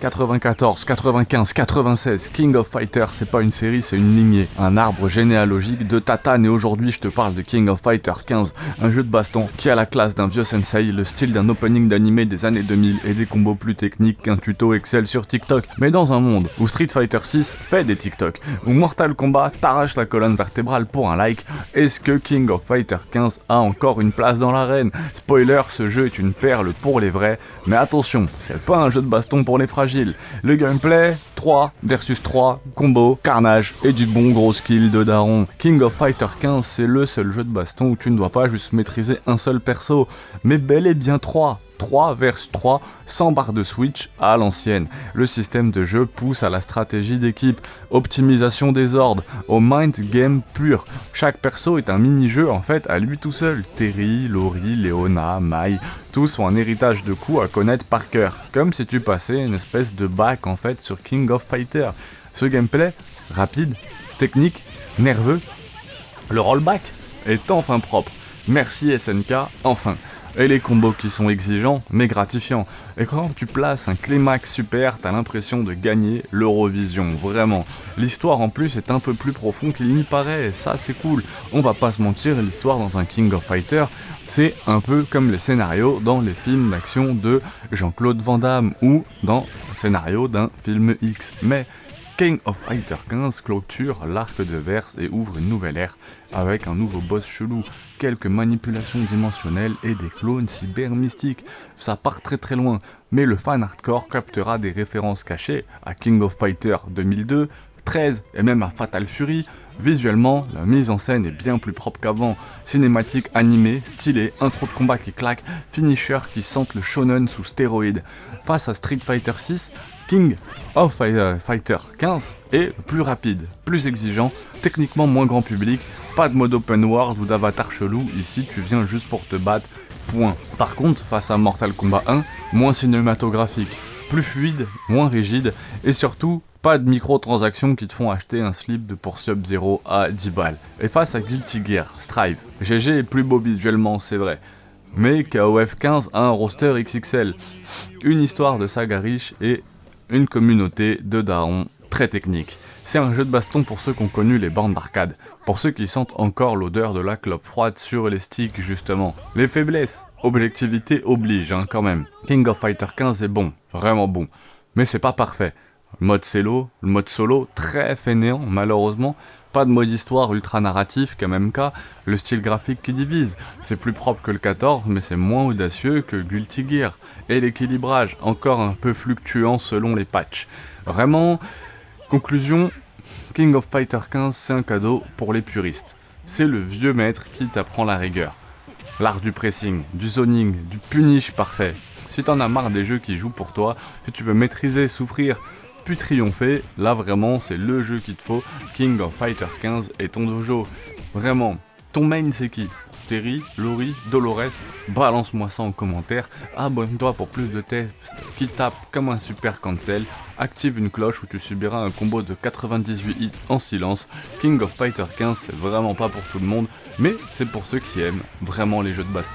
94, 95, 96, King of Fighters, c'est pas une série, c'est une lignée, un arbre généalogique de Tatane, et aujourd'hui je te parle de King of Fighters 15, un jeu de baston qui a la classe d'un vieux sensei, le style d'un opening d'animé des années 2000 et des combos plus techniques qu'un tuto Excel sur TikTok. Mais dans un monde où Street Fighter 6 fait des TikTok, où Mortal Kombat t'arrache la colonne vertébrale pour un like, est-ce que King of Fighters 15 a encore une place dans l'arène? Spoiler, ce jeu est une perle pour les vrais, mais attention, c'est pas un jeu de baston pour les fragiles. Le gameplay, 3 versus 3, combo, carnage et du bon gros skill de daron. King of Fighters 15, c'est le seul jeu de baston où tu ne dois pas juste maîtriser un seul perso, mais bel et bien 3 versus 3, sans barre de switch à l'ancienne. Le système de jeu pousse à la stratégie d'équipe, optimisation des ordres, au mind game pur. Chaque perso est un mini-jeu en fait à lui tout seul. Terry, Lori, Leona, Mai, tous ont un héritage de coups à connaître par cœur, comme si tu passais une espèce de bac en fait sur King of Fighters. Ce gameplay, rapide, technique, nerveux, le rollback est enfin propre. Merci SNK, enfin. Et les combos qui sont exigeants, mais gratifiants. Et quand tu places un climax super, t'as l'impression de gagner l'Eurovision, vraiment. L'histoire en plus est un peu plus profonde qu'il n'y paraît, et ça c'est cool. On va pas se mentir, l'histoire dans un King of Fighters, c'est un peu comme les scénarios dans les films d'action de Jean-Claude Van Damme, ou dans le scénario d'un film X. Mais King of Fighters 15 clôture l'arc de Verse et ouvre une nouvelle ère avec un nouveau boss chelou, quelques manipulations dimensionnelles et des clones cyber mystiques. Ça part très loin, mais le fan hardcore captera des références cachées à King of Fighters 2002, 13 et même à Fatal Fury. Visuellement, la mise en scène est bien plus propre qu'avant. Cinématique animée, stylée, intro de combat qui claque, finisher qui sentent le shonen sous stéroïdes. Face à Street Fighter 6, King of Fighters 15 est plus rapide, plus exigeant, techniquement moins grand public, pas de mode open world ou d'avatar chelou, ici tu viens juste pour te battre, point. Par contre, face à Mortal Kombat 1, moins cinématographique, plus fluide, moins rigide, et surtout, pas de microtransactions qui te font acheter un slip pour Sub-Zero à 10 balles. Et face à Guilty Gear Strive, GG est plus beau visuellement, c'est vrai. Mais KOF 15 a un roster XXL, une histoire de saga riche et une communauté de darons très technique. C'est un jeu de baston pour ceux qui ont connu les bornes d'arcade, pour ceux qui sentent encore l'odeur de la clope froide sur les sticks justement. Les faiblesses, objectivité oblige quand même. King of Fighters 15 est bon, vraiment bon, mais c'est pas parfait. Le mode solo, très fainéant malheureusement, pas de mode histoire ultra narratif qu'MMK, le style graphique qui divise, c'est plus propre que le 14 mais c'est moins audacieux que Guilty Gear, et l'équilibrage, encore un peu fluctuant selon les patchs. Vraiment, conclusion, King of Fighters 15 c'est un cadeau pour les puristes. C'est le vieux maître qui t'apprend la rigueur. L'art du pressing, du zoning, du punish parfait. Si t'en as marre des jeux qui jouent pour toi, si tu veux maîtriser, souffrir, puis triompher, là vraiment c'est le jeu qu'il te faut. King of Fighters 15 est ton dojo. Vraiment, ton main c'est qui? Terry, Lori, Dolores? Balance-moi ça en commentaire, abonne-toi pour plus de tests qui tapent comme un super cancel, active une cloche où tu subiras un combo de 98 hits en silence. King of Fighters 15 c'est vraiment pas pour tout le monde, mais c'est pour ceux qui aiment vraiment les jeux de baston.